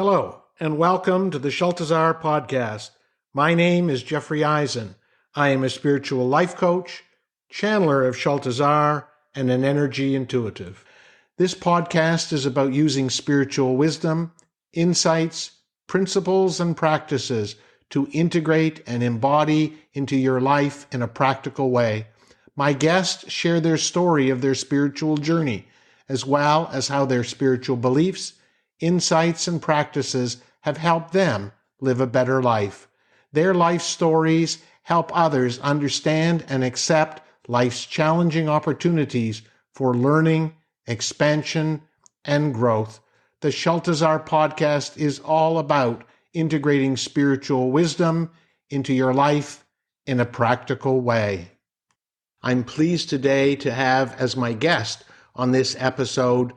Hello, and welcome to the Shaltazar Podcast. My name is Jeffrey Eisen. I am a spiritual life coach, channeler of Shaltazar, and an energy intuitive. This podcast is about using spiritual wisdom, insights, principles, and practices to integrate and embody into your life in a practical way. My guests share their story of their spiritual journey, as well as how their spiritual beliefs, insights, and practices have helped them live a better life. Their life stories help others understand and accept life's challenging opportunities for learning, expansion, and growth. The Shaltazar Podcast is all about integrating spiritual wisdom into your life in a practical way. I'm pleased today to have as my guest on this episode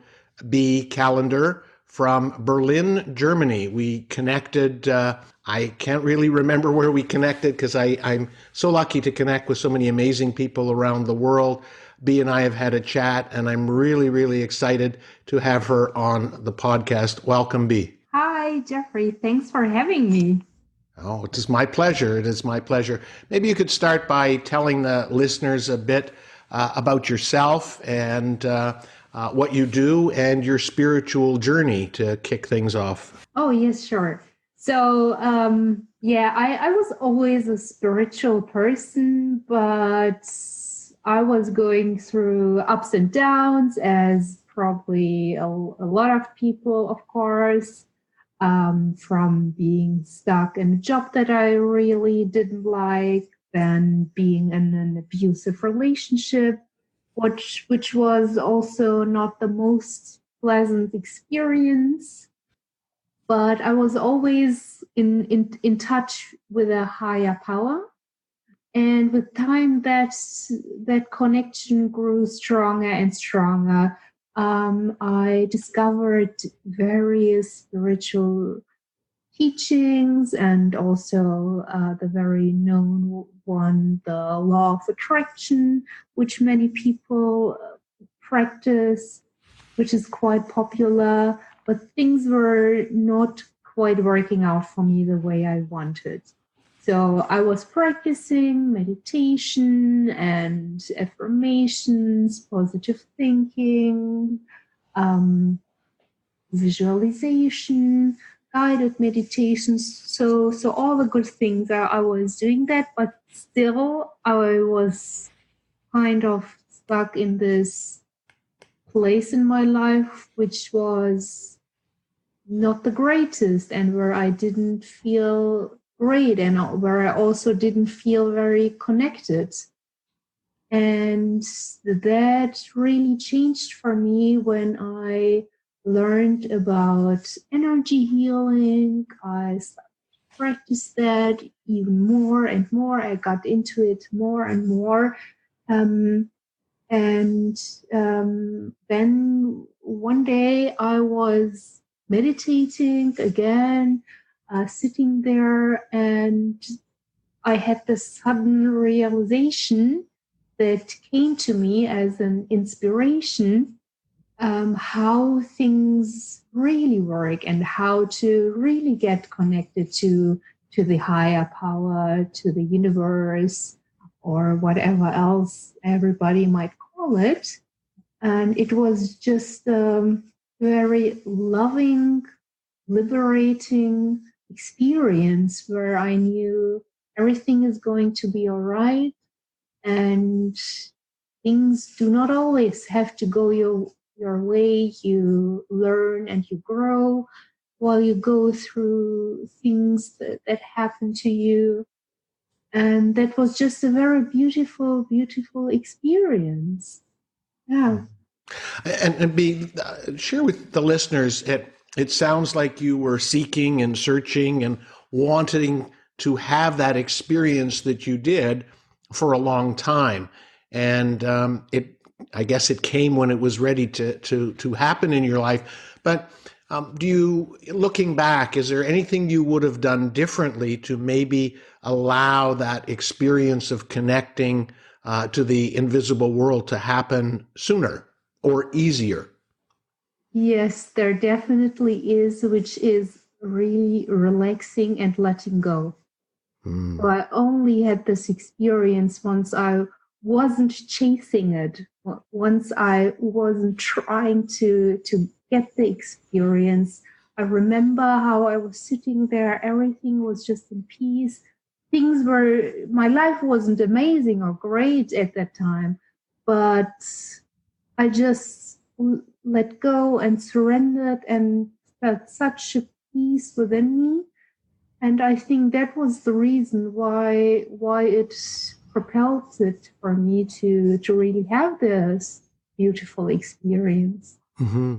Bee Kalender from Berlin, Germany. We connected, I can't really remember where we connected because I'm so lucky to connect with so many amazing people around the world. Bee and I have had a chat, and I'm really, really excited to have her on the podcast. Welcome, Bee. Hi, Jeffrey. Thanks for having me. Oh, it is my pleasure. It is my pleasure. Maybe you could start by telling the listeners a bit about yourself and what you do and your spiritual journey to kick things off. Oh, yes, sure. So, I was always a spiritual person, but I was going through ups and downs, as probably a lot of people, of course, from being stuck in a job that I really didn't like, then being in an abusive relationship, which was also not the most pleasant experience. But I was always in touch with a higher power. And with time, that connection grew stronger and stronger. I discovered various spiritual teachings and also the very known one, the law of attraction, which many people practice, which is quite popular, but things were not quite working out for me the way I wanted. So I was practicing meditation and affirmations, positive thinking, visualization, guided meditations. So all the good things I was doing that, but still I was kind of stuck in this place in my life, which was not the greatest, and where I didn't feel great, and where I also didn't feel very connected. And that really changed for me when I learned about energy healing. I started to practice that even more and more. I got into it more and more. Then one day I was meditating again, sitting there, and I had this sudden realization that came to me as an inspiration, how things really work and how to really get connected to the higher power, to the universe, or whatever else everybody might call it. And it was just a very loving, liberating experience where I knew everything is going to be all right, and things do not always have to go your way. You learn and you grow while you go through things that happen to you. And that was just a very beautiful, beautiful experience. Yeah. And share with the listeners, it sounds like you were seeking and searching and wanting to have that experience that you did for a long time. And I guess it came when it was ready to happen in your life. But looking back, is there anything you would have done differently to maybe allow that experience of connecting to the invisible world to happen sooner or easier? Yes, there definitely is, which is really relaxing and letting go. Mm. So I only had this experience once I wasn't chasing it, once I wasn't trying to get the experience. I remember how I was sitting there, everything was just in peace. My life wasn't amazing or great at that time, but I just let go and surrendered and felt such a peace within me. And I think that was the reason why it propelled it for me to really have this beautiful experience. Mm-hmm.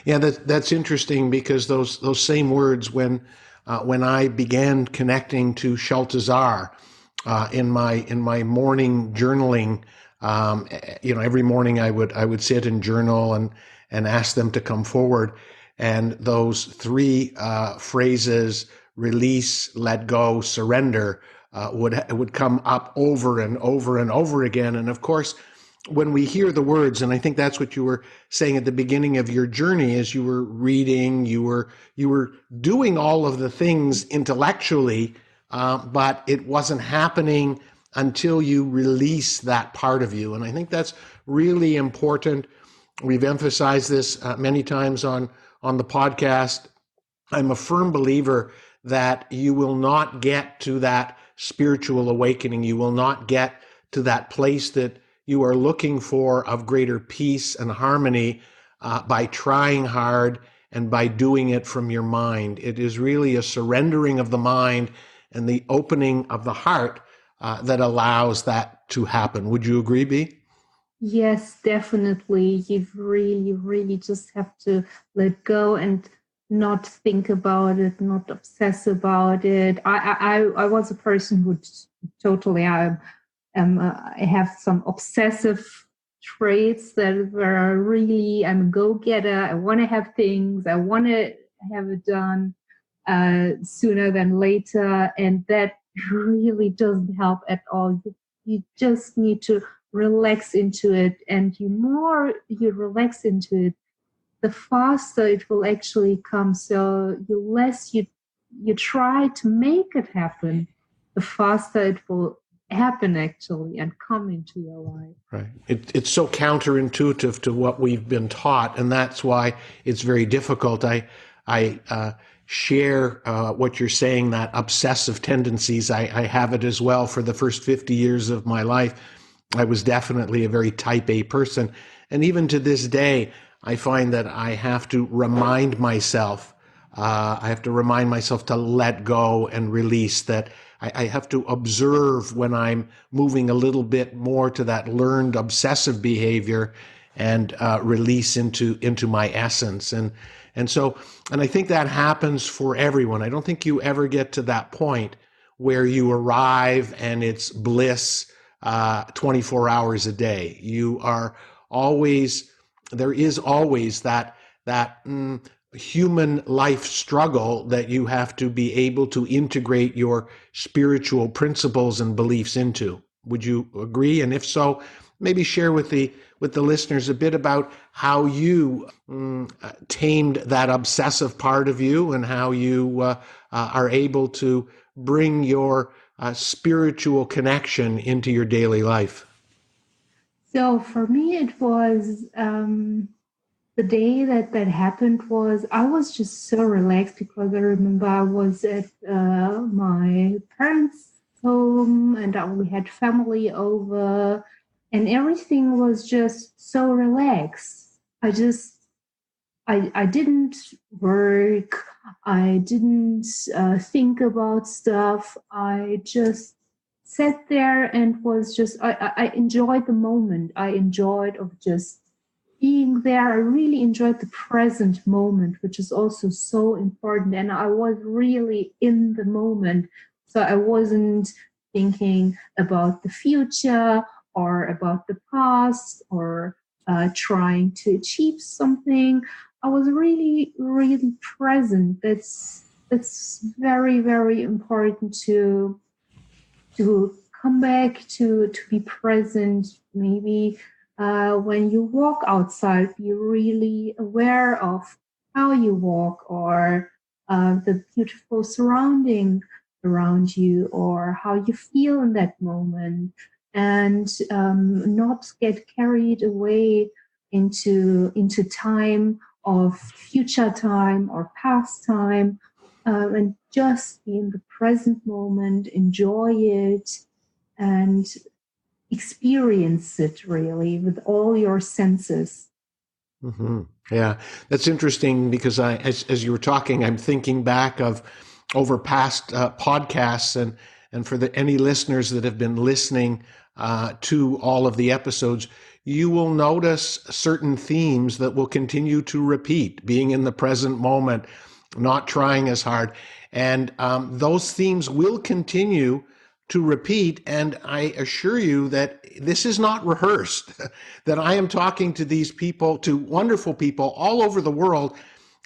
Yeah, that's interesting because those same words when I began connecting to Shaltazar in my morning journaling, every morning I would sit and journal and ask them to come forward, and those three phrases: release, let go, surrender, would come up over and over and over again, and of course, when we hear the words, and I think that's what you were saying at the beginning of your journey, as you were reading, you were doing all of the things intellectually, but it wasn't happening until you release that part of you. And I think that's really important. We've emphasized this many times on the podcast. I'm a firm believer that you will not get to that spiritual awakening. You will not get to that place that you are looking for of greater peace and harmony by trying hard and by doing it from your mind. It is really a surrendering of the mind and the opening of the heart that allows that to happen. Would you agree, Bee? Yes, definitely. You really, really just have to let go and not think about it, not obsess about it. I was a person who totally I have some obsessive traits that were really, I'm a go-getter. I want to have things. I want to have it done sooner than later. And that really doesn't help at all. You just need to relax into it. And the more you relax into it, the faster it will actually come. So the less you try to make it happen, the faster it will happen actually and come into your life. Right. It's so counterintuitive to what we've been taught, and that's why it's very difficult. I share what you're saying, that obsessive tendencies. I have it as well. For the first 50 years of my life, I was definitely a very type A person. And even to this day, I find that I have to remind myself, to let go and release, that I have to observe when I'm moving a little bit more to that learned obsessive behavior and release into my essence. And I think that happens for everyone. I don't think you ever get to that point where you arrive and it's bliss 24 hours a day. There is always that human life struggle that you have to be able to integrate your spiritual principles and beliefs into. Would you agree? And if so, maybe share with the listeners a bit about how you tamed that obsessive part of you and how you are able to bring your spiritual connection into your daily life. So for me, it was the day that happened was I was just so relaxed because I remember I was at my parents' home and we had family over and everything was just so relaxed. I didn't work. I didn't think about stuff. I just sat there and was just, I enjoyed the moment. I enjoyed of just being there. I really enjoyed the present moment, which is also so important. And I was really in the moment. So I wasn't thinking about the future or about the past or trying to achieve something. I was really, really present. That's very, very important to come back to be present. Maybe when you walk outside, be really aware of how you walk, or the beautiful surrounding around you, or how you feel in that moment, and not get carried away into time of future time or past time, and just be in the present moment, enjoy it, and experience it really with all your senses. Mm-hmm. Yeah, that's interesting because as you were talking, I'm thinking back of over past podcasts, and for any listeners that have been listening to all of the episodes, you will notice certain themes that will continue to repeat: being in the present moment, not trying as hard, and those themes will continue to repeat. And I assure you that this is not rehearsed, that I am talking to these people, to wonderful people all over the world.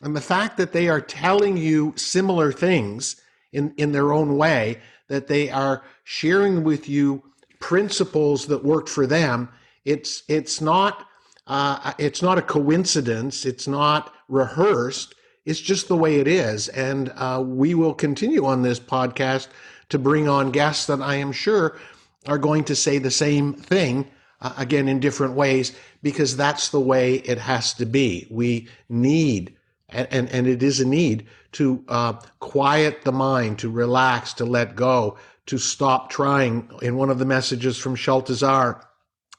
And the fact that they are telling you similar things in their own way, that they are sharing with you principles that worked for them, it's not a coincidence. It's not rehearsed. It's just the way it is. And we will continue on this podcast to bring on guests that I am sure are going to say the same thing, again, in different ways, because that's the way it has to be. We need, and it is a need, to quiet the mind, to relax, to let go, to stop trying. In one of the messages from Shaltazar,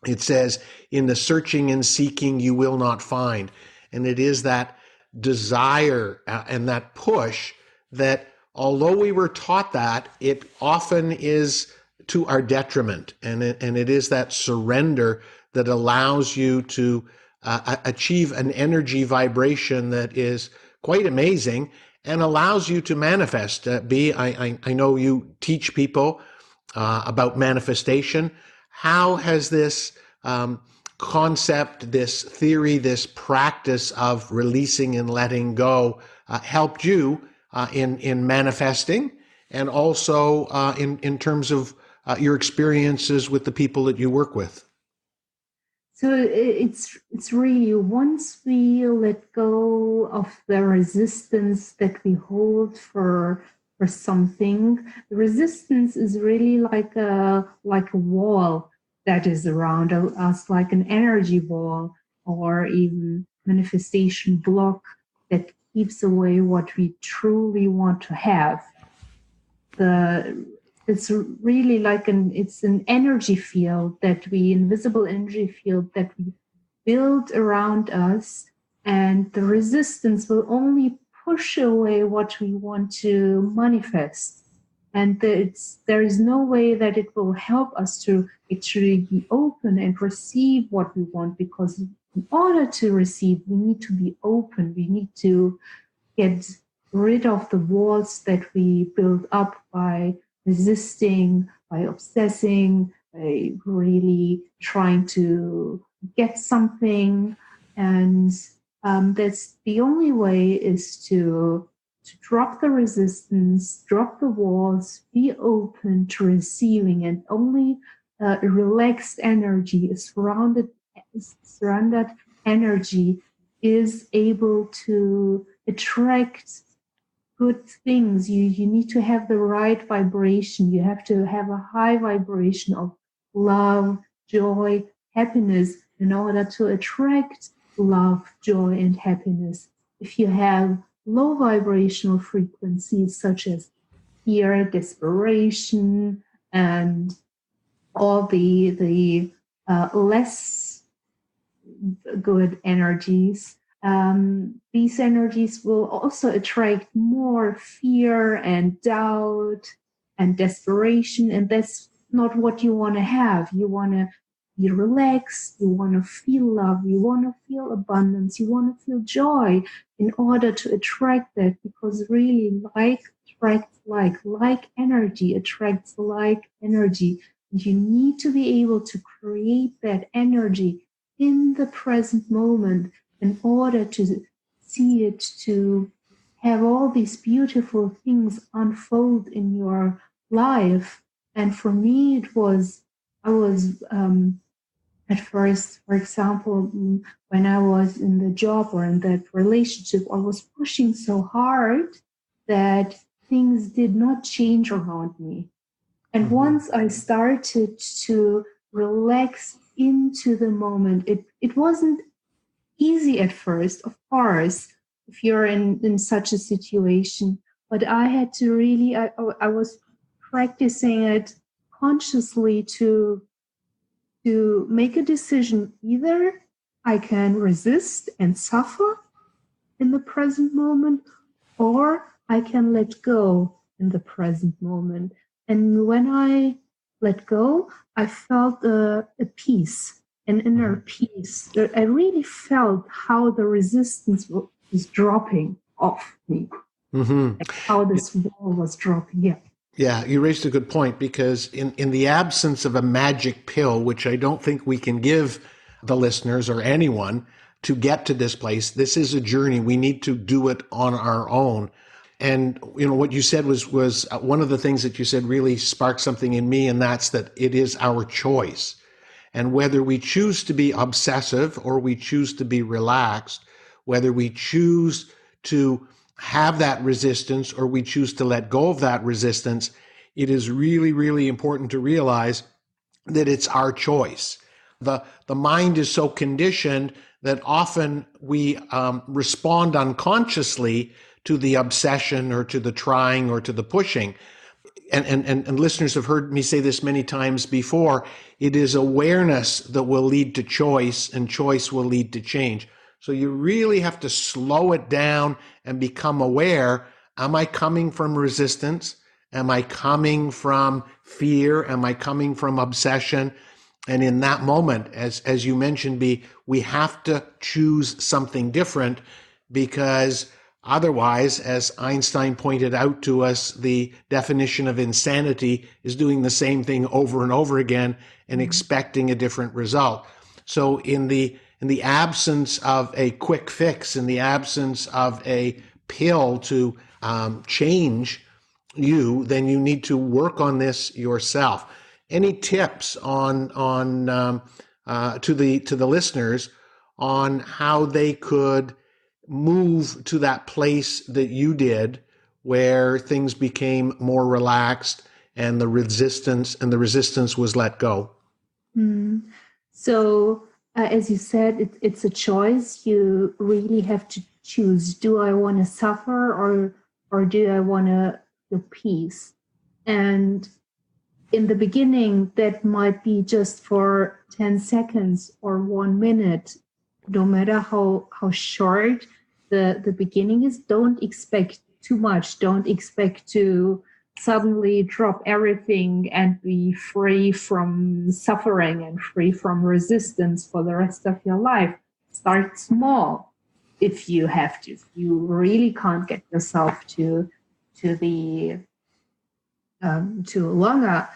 it says, in the searching and seeking, you will not find. And it is that desire and that push that, although we were taught that, it often is to our detriment. And it is that surrender that allows you to achieve an energy vibration that is quite amazing and allows you to manifest. I know you teach people about manifestation. How has this concept, this theory, this practice of releasing and letting go helped you in manifesting, and also in terms of your experiences with the people that you work with? So it's really, once we let go of the resistance that we hold for something, the resistance is really like a wall that is around us, like an energy wall, or even manifestation block that keeps away what we truly want to have. It's really like it's an energy field that invisible energy field that we build around us, and the resistance will only push away what we want to manifest. And there is no way that it will help us to actually be open and receive what we want, because in order to receive, we need to be open. We need to get rid of the walls that we build up by resisting, by obsessing, by really trying to get something. And that's the only way, is to drop the resistance, drop the walls, be open to receiving, and only a relaxed energy, a surrounded energy is able to attract good things. You need to have the right vibration. You have to have a high vibration of love, joy, happiness in order to attract love, joy, and happiness. If you have low vibrational frequencies such as fear, desperation, and all the less good energies, these energies will also attract more fear and doubt and desperation, and that's not what you want to have. You want to be relaxed, you want to feel love, you want to feel abundance, you want to feel joy in order to attract that, because really like attracts like energy attracts like energy. And you need to be able to create that energy in the present moment in order to see it, to have all these beautiful things unfold in your life. And for me, I was at first, for example, when I was in the job or in that relationship, I was pushing so hard that things did not change around me. And once I started to relax into the moment, it wasn't easy at first, of course, if you're in such a situation. But I had to really, I was practicing it consciously to make a decision. Either I can resist and suffer in the present moment, or I can let go in the present moment. And when I let go, I felt a peace, an inner peace. I really felt how the resistance was dropping off me, like how this wall was dropping. Yeah. Yeah, you raised a good point, because in the absence of a magic pill, which I don't think we can give the listeners or anyone to get to this place, this is a journey. We need to do it on our own. And, what you said was one of the things that you said really sparked something in me, and that's that it is our choice. And whether we choose to be obsessive or we choose to be relaxed, whether we choose to have that resistance or we choose to let go of that resistance, it is really, really important to realize that it's our choice. The mind is so conditioned that often we respond unconsciously to the obsession or to the trying or to the pushing. And listeners have heard me say this many times before. It is awareness that will lead to choice, and choice will lead to change. So you really have to slow it down and become aware. Am I coming from resistance? Am I coming from fear? Am I coming from obsession? And in that moment, as you mentioned, B, we have to choose something different, because otherwise, as Einstein pointed out to us, the definition of insanity is doing the same thing over and over again and expecting a different result. So in the absence of a quick fix, in the absence of a pill to change you, then you need to work on this yourself. Any tips on to the listeners on how they could move to that place that you did, where things became more relaxed and the resistance was let go? So, as you said, it's a choice. You really have to choose. Do I want to suffer, or do I want to feel peace? And in the beginning, that might be just for 10 seconds or 1 minute. No matter how short the beginning is, don't expect too much. Don't expect to suddenly drop everything and be free from suffering and free from resistance for the rest of your life. Start small if you have to. If you really can't get yourself to the to a longer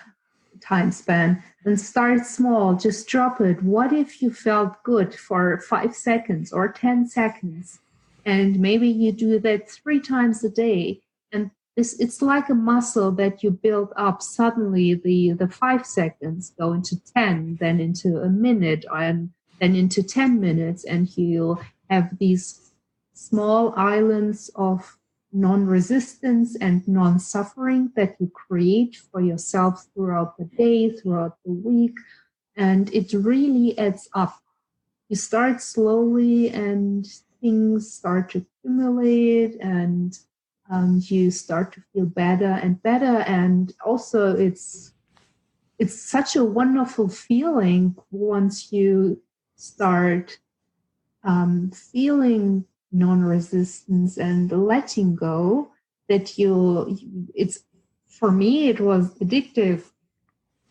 time span, then start small. Just drop it. What if you felt good for 5 seconds or 10 seconds? And maybe you do that 3 times a day. And it's like a muscle that you build up. Suddenly the 5 seconds go into 10, then into a minute, and then into 10 minutes. And you'll have these small islands of non-resistance and non-suffering that you create for yourself throughout the day, throughout the week. And it really adds up. You start slowly and things start to accumulate, and you start to feel better and better. And also it's such a wonderful feeling once you start feeling non-resistance and letting go, that it's, for me, it was addictive.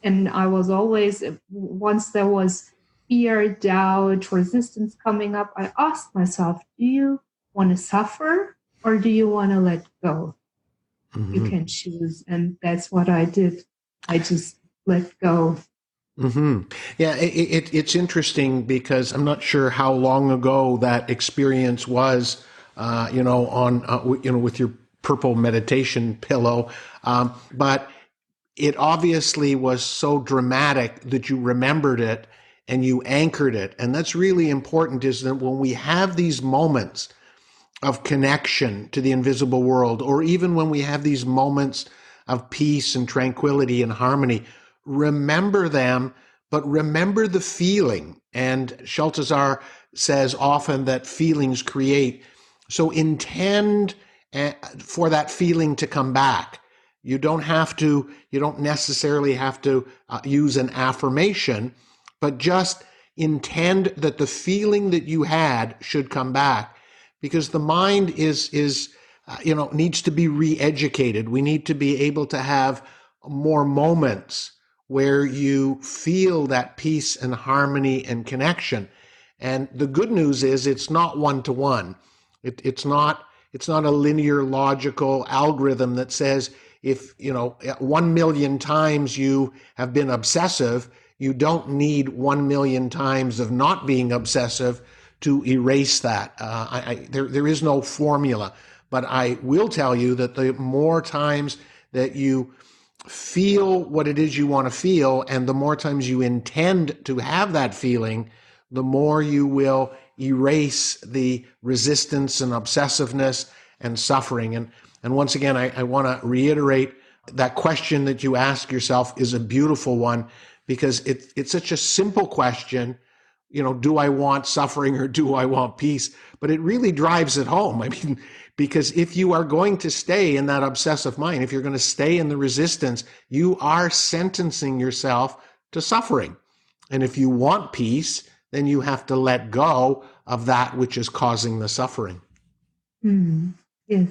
And I was always, once there was fear, doubt, resistance coming up, I asked myself, do you want to suffer or do you want to let go? You can choose. And that's what I did. I just let go. Yeah, it's interesting, because I'm not sure how long ago that experience was, with your purple meditation pillow, but it obviously was so dramatic that you remembered it and you anchored it. And that's really important, is that when we have these moments of connection to the invisible world, or even when we have these moments of peace and tranquility and harmony, remember them, but remember the feeling. And Shaltazar says often that feelings create. So intend for that feeling to come back. You don't necessarily have to use an affirmation, but just intend that the feeling that you had should come back, because the mind needs to be re-educated. We need to be able to have more moments where you feel that peace and harmony and connection. And the good news is it's not one-to-one. It's not a linear logical algorithm that says if 1 million times you have been obsessive, you don't need 1 million times of not being obsessive to erase that. There is no formula, but I will tell you that the more times that you feel what it is you want to feel, and the more times you intend to have that feeling, the more you will erase the resistance and obsessiveness and suffering. And once again, I want to reiterate that question that you ask yourself is a beautiful one, because it's such a simple question. Do I want suffering or do I want peace? But it really drives it home. I mean, because if you are going to stay in that obsessive mind, if you're going to stay in the resistance, you are sentencing yourself to suffering. And if you want peace, then you have to let go of that which is causing the suffering. Yes.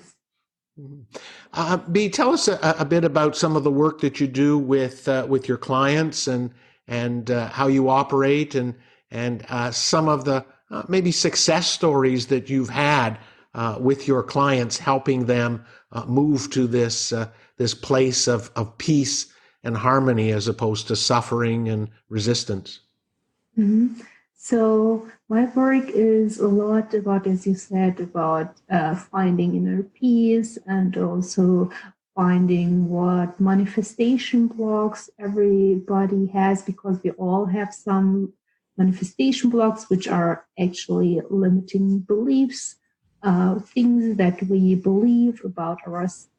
Bee, tell us a bit about some of the work that you do with your clients and how you operate, and some of the maybe success stories that you've had with your clients, helping them move to this place of peace and harmony as opposed to suffering and resistance. Mm-hmm. So my work is a lot about, as you said, about finding inner peace, and also finding what manifestation blocks everybody has, because we all have some manifestation blocks, which are actually limiting beliefs, things that we believe about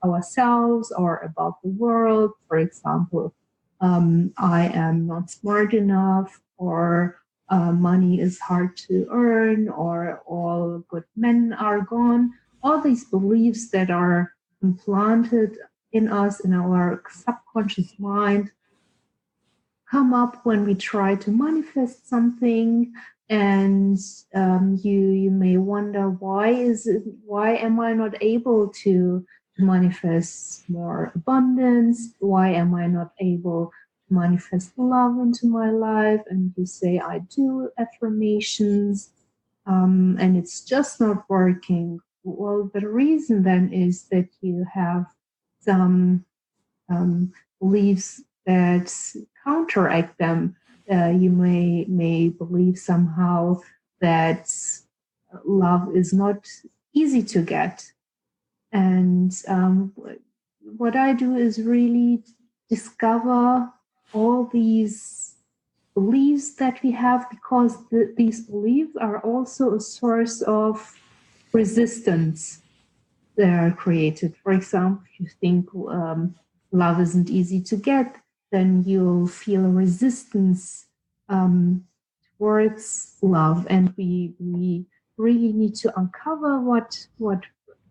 ourselves or about the world. For example, I am not smart enough, or money is hard to earn, or all good men are gone. All these beliefs that are implanted in us, in our subconscious mind, come up when we try to manifest something. And you may wonder, why am I not able to manifest more abundance? Why am I not able to manifest love into my life? And you say, I do affirmations, and it's just not working. Well, the reason then is that you have some beliefs that counteract them. You may believe somehow that love is not easy to get. And what I do is really discover all these beliefs that we have, because these beliefs are also a source of resistance that are created. For example, if you think love isn't easy to get, then you'll feel a resistance towards love. And we really need to uncover what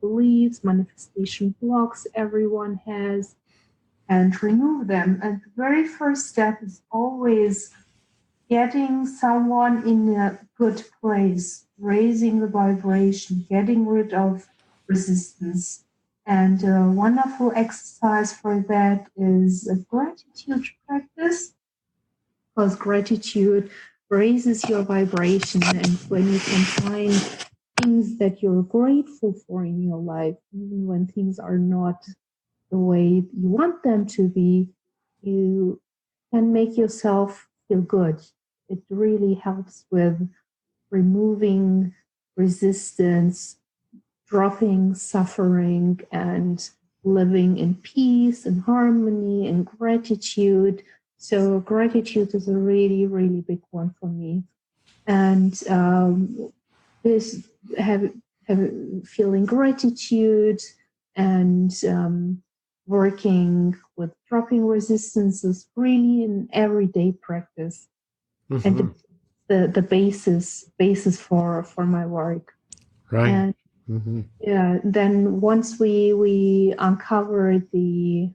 beliefs, manifestation blocks everyone has, and remove them. And the very first step is always getting someone in a good place, raising the vibration, getting rid of resistance. And a wonderful exercise for that is a gratitude practice, because gratitude raises your vibration. And when you can find things that you're grateful for in your life, even when things are not the way you want them to be, you can make yourself feel good. It really helps with removing resistance, dropping suffering, and living in peace and harmony and gratitude. So gratitude is a really, really big one for me. And this feeling gratitude and working with dropping resistance is really an everyday practice. Mm-hmm. And the basis for my work. Right. And Mm-hmm. yeah, then once we uncover the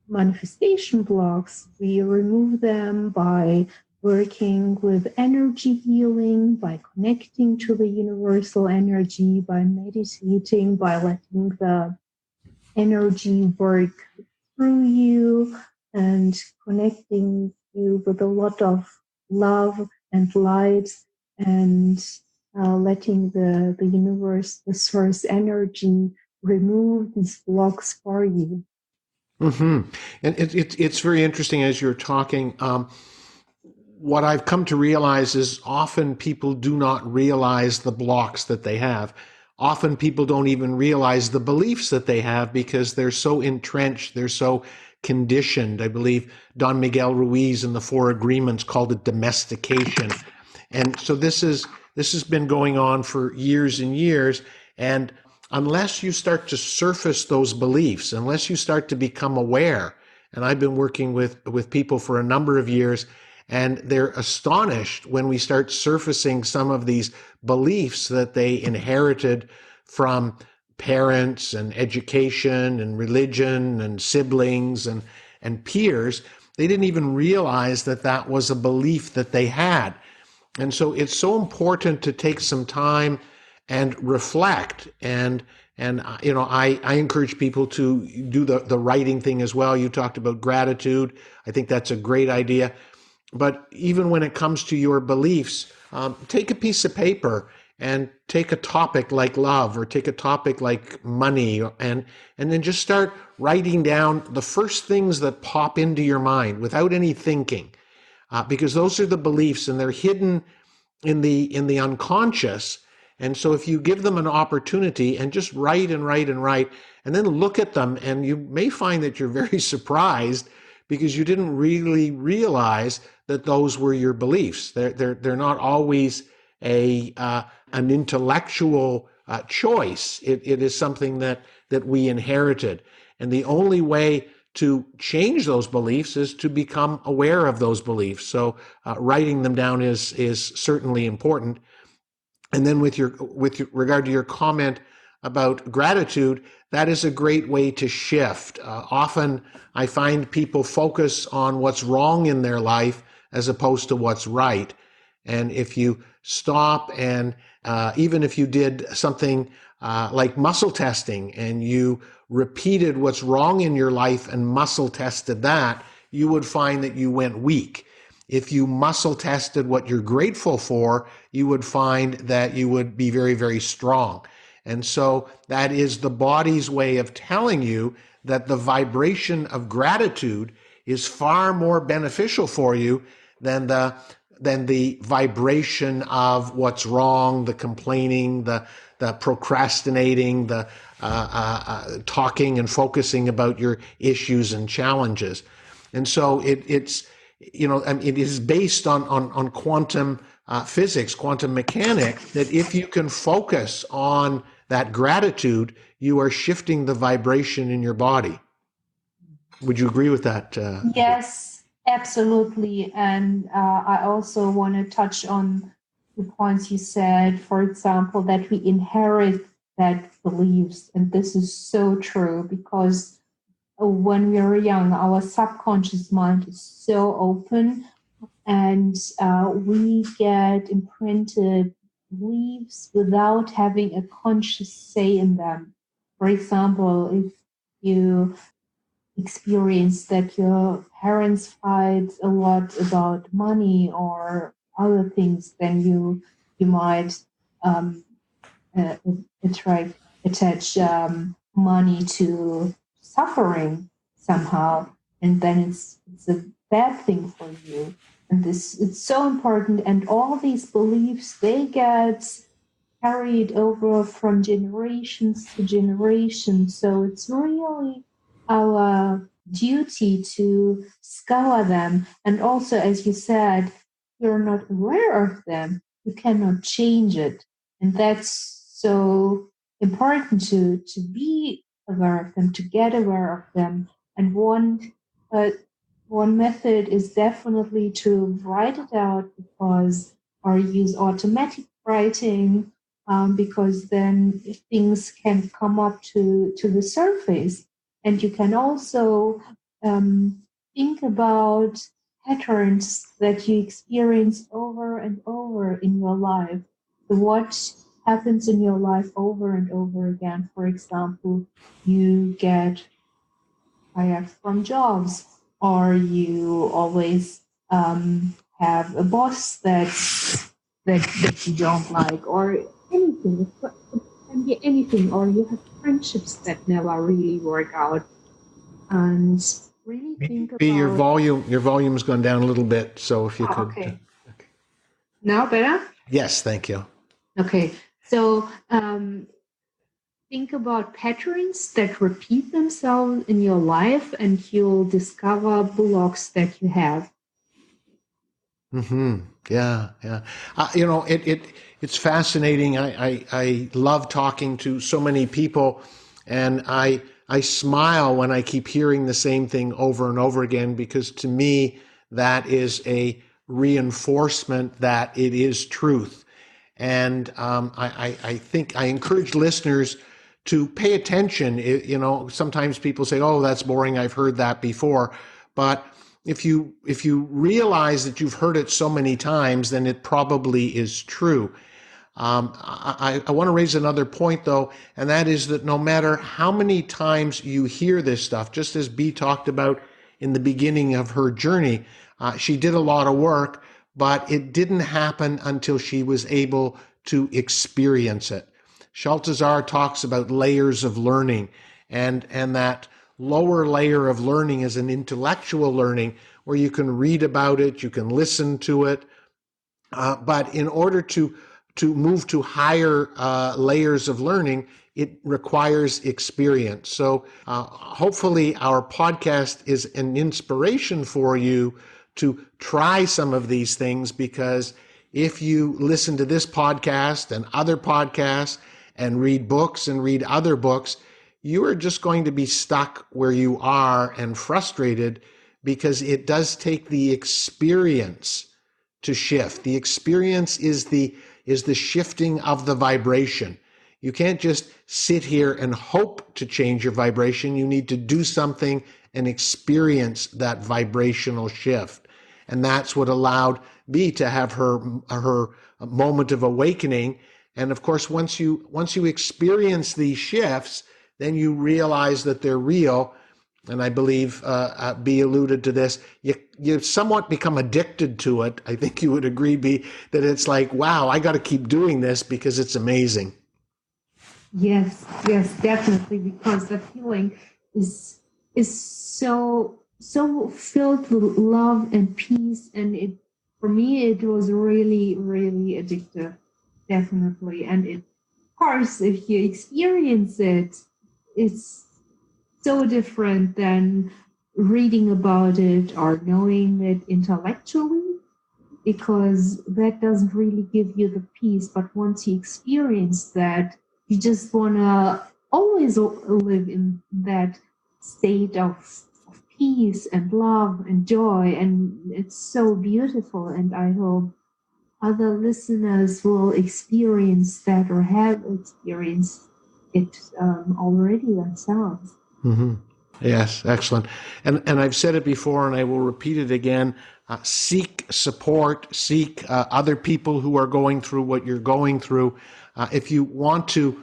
manifestation blocks, we remove them by working with energy healing, by connecting to the universal energy, by meditating, by letting the energy work through you and connecting you with a lot of love and light, and letting the universe, the source energy, remove these blocks for you. Mm-hmm. And it's very interesting as you're talking. What I've come to realize is often people do not realize the blocks that they have. Often people don't even realize the beliefs that they have because they're so entrenched, they're so conditioned. I believe Don Miguel Ruiz in the Four Agreements called it domestication. And so this has been going on for years and years. And unless you start to surface those beliefs, unless you start to become aware, and I've been working with people for a number of years, and they're astonished when we start surfacing some of these beliefs that they inherited from parents and education and religion and siblings and peers. They didn't even realize that that was a belief that they had. And so it's so important to take some time and reflect. And I encourage people to do the writing thing as well. You talked about gratitude. I think that's a great idea. But even when it comes to your beliefs, take a piece of paper and take a topic like love or take a topic like money, and then just start writing down the first things that pop into your mind without any thinking. Because those are the beliefs and they're hidden in the unconscious. And so if you give them an opportunity and just write and write and write, and then look at them, and you may find that you're very surprised because you didn't really realize that those were your beliefs. They're not always an intellectual choice. It is something that we inherited. And the only way to change those beliefs is to become aware of those beliefs. So writing them down is certainly important. And then with regard to your comment about gratitude, that is a great way to shift. Often I find people focus on what's wrong in their life as opposed to what's right. And if you stop and even if you did something like muscle testing and you repeated what's wrong in your life and muscle tested that, you would find that you went weak. If you muscle tested what you're grateful for, you would find that you would be very, very strong. And so that is the body's way of telling you that the vibration of gratitude is far more beneficial for you than the vibration of what's wrong, the complaining, the procrastinating, the talking and focusing about your issues and challenges. And so it is based on quantum physics, quantum mechanics, that if you can focus on that gratitude, you are shifting the vibration in your body. Would you agree with that? Yes, absolutely. And I also want to touch on the points you said, for example, that we inherit that beliefs. And this is so true because when we are young, our subconscious mind is so open, and we get imprinted beliefs without having a conscious say in them. For example, if you experience that your parents fight a lot about money or other things, then you might um, uh, attach money to suffering somehow, and then it's a bad thing for you. And this, it's so important, and all these beliefs, they get carried over from generations to generations. So it's really our duty to scour them. And also, as you said, you're not aware of them, you cannot change it. And that's so important to be aware of them, to get aware of them. And one method is definitely to write it out, because or use automatic writing, because then things can come up to the surface. And you can also think about patterns that you experience over and over in your life. What happens in your life over and over again? For example, you get fired from jobs, or you always have a boss that you don't like, or anything. It can be anything, or you have friendships that never really work out. And really think B, your about. volume's gone down a little bit, so if you Oh, could. okay. Now better? Yes, thank you. Okay. So think about patterns that repeat themselves in your life, and you'll discover blocks that you have. Mm-hmm. Yeah, yeah. It's fascinating. I love talking to so many people, and I smile when I keep hearing the same thing over and over again, because to me that is a reinforcement that it is truth. And I think I encourage listeners to pay attention. Sometimes people say, "Oh, that's boring. I've heard that before," but if you realize that you've heard it so many times, then it probably is true. I want to raise another point, though, and that is that no matter how many times you hear this stuff, just as Bee talked about in the beginning of her journey, she did a lot of work, but it didn't happen until she was able to experience it. Shaltazar talks about layers of learning, and that lower layer of learning is an intellectual learning where you can read about it, you can listen to it, but in order to move to higher layers of learning, it requires experience. So hopefully our podcast is an inspiration for you to try some of these things, because if you listen to this podcast and other podcasts and read books and read other books, you are just going to be stuck where you are and frustrated, because it does take the experience to shift. The experience is the shifting of the vibration. You can't just sit here and hope to change your vibration. You need to do something and experience that vibrational shift. And that's what allowed Bee to have her moment of awakening. And of course, once you experience these shifts, then you realize that they're real. And I believe Bee alluded to this. You somewhat become addicted to it. I think you would agree, Bee, that it's like, wow, I got to keep doing this because it's amazing. Yes, definitely, because the feeling is so filled with love and peace, and it, for me, it was really addictive, definitely. And it, of course, if you experience it, it's so different than reading about it or knowing it intellectually, because that doesn't really give you the peace. But once you experience that, you just want to always live in that state of peace and love and joy. And it's so beautiful. And I hope other listeners will experience that, or have experienced it already themselves. Mm-hmm. Yes, excellent. And I've said it before, and I will repeat it again. Seek support, seek other people who are going through what you're going through. If you want to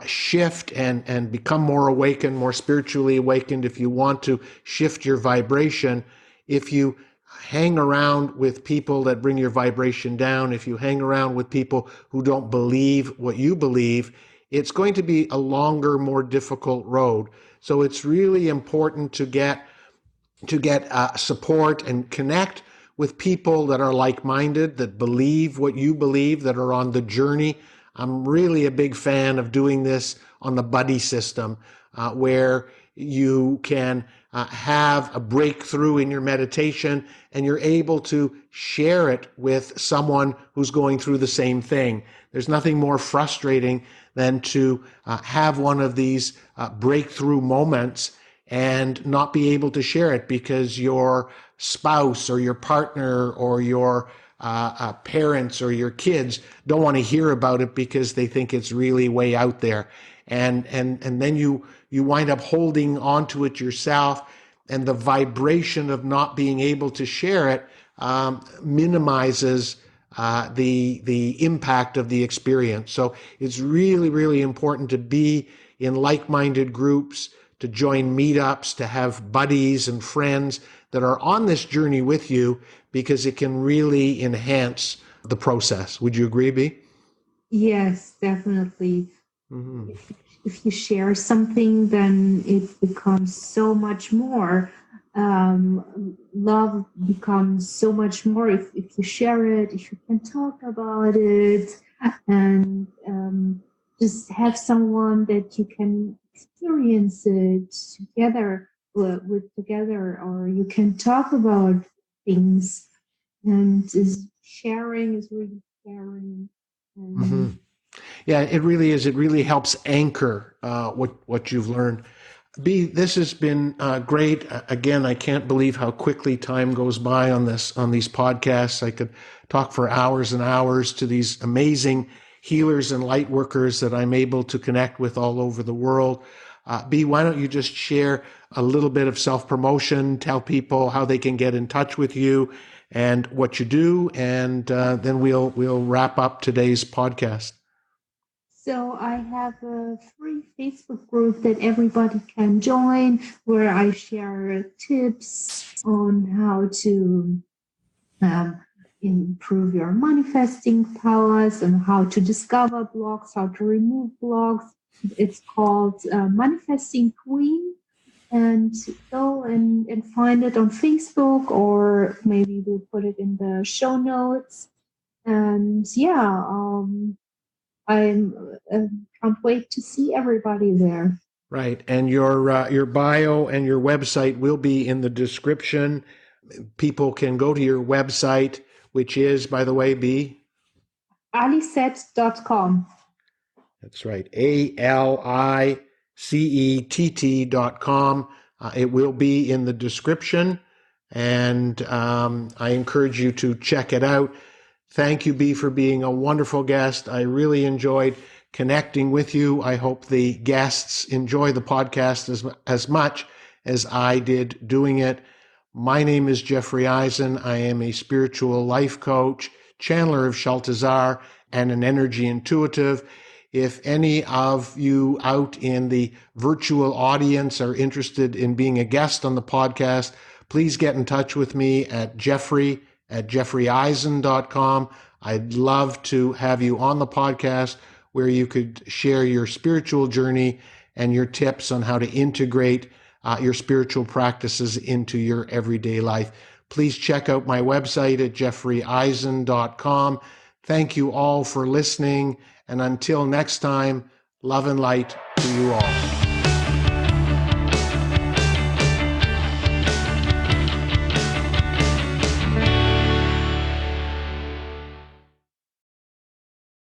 shift and become more awakened, more spiritually awakened, if you want to shift your vibration, if you hang around with people that bring your vibration down, if you hang around with people who don't believe what you believe, it's going to be a longer, more difficult road. So it's really important to get support and connect with people that are like-minded, that believe what you believe, that are on the journey. I'm really a big fan of doing this on the buddy system, where you can have a breakthrough in your meditation, and you're able to share it with someone who's going through the same thing. There's nothing more frustrating than to have one of these breakthrough moments and not be able to share it because your spouse or your partner or your parents or your kids don't want to hear about it because they think it's really way out there. And then you wind up holding onto it yourself, and the vibration of not being able to share it minimizes the impact of the experience. So it's really, really important to be in like-minded groups, to join meetups, to have buddies and friends that are on this journey with you, because it can really enhance the process. Would you agree, Bee? Yes, definitely. Mm-hmm. If you share something, then it becomes so much more. Love becomes so much more if you share it, if you can talk about it, and just have someone that you can experience it together together, or you can talk about things, and sharing is really caring. Mm-hmm. Yeah, it really is. It really helps anchor what you've learned. Bee, this has been great. Again, I can't believe how quickly time goes by on these podcasts. I could talk for hours and hours to these amazing healers and light workers that I'm able to connect with all over the world. Bee, why don't you just share a little bit of self-promotion, tell people how they can get in touch with you and what you do, and then we'll wrap up today's podcast. So I have a free Facebook group that everybody can join, where I share tips on how to improve your manifesting powers and how to discover blocks, how to remove blocks. It's called Manifesting Queen. And go and find it on Facebook, or maybe we'll put it in the show notes. And yeah, I can't wait to see everybody there. Right. And your bio and your website will be in the description. People can go to your website, which is, by the way, Bee? alicett.com. That's right. ALICETT.com. It will be in the description, and I encourage you to check it out. Thank you, Bee, for being a wonderful guest. I really enjoyed connecting with you. I hope the guests enjoy the podcast as much as I did doing it. My name is Jeffrey Eisen. I am a spiritual life coach, channeler of Shaltazar, and an energy intuitive. If any of you out in the virtual audience are interested in being a guest on the podcast, please get in touch with me at jeffrey@jeffreyeisen.com. I'd love to have you on the podcast, where you could share your spiritual journey and your tips on how to integrate your spiritual practices into your everyday life. Please check out my website at jeffreyeisen.com. Thank you all for listening. And until next time, love and light to you all.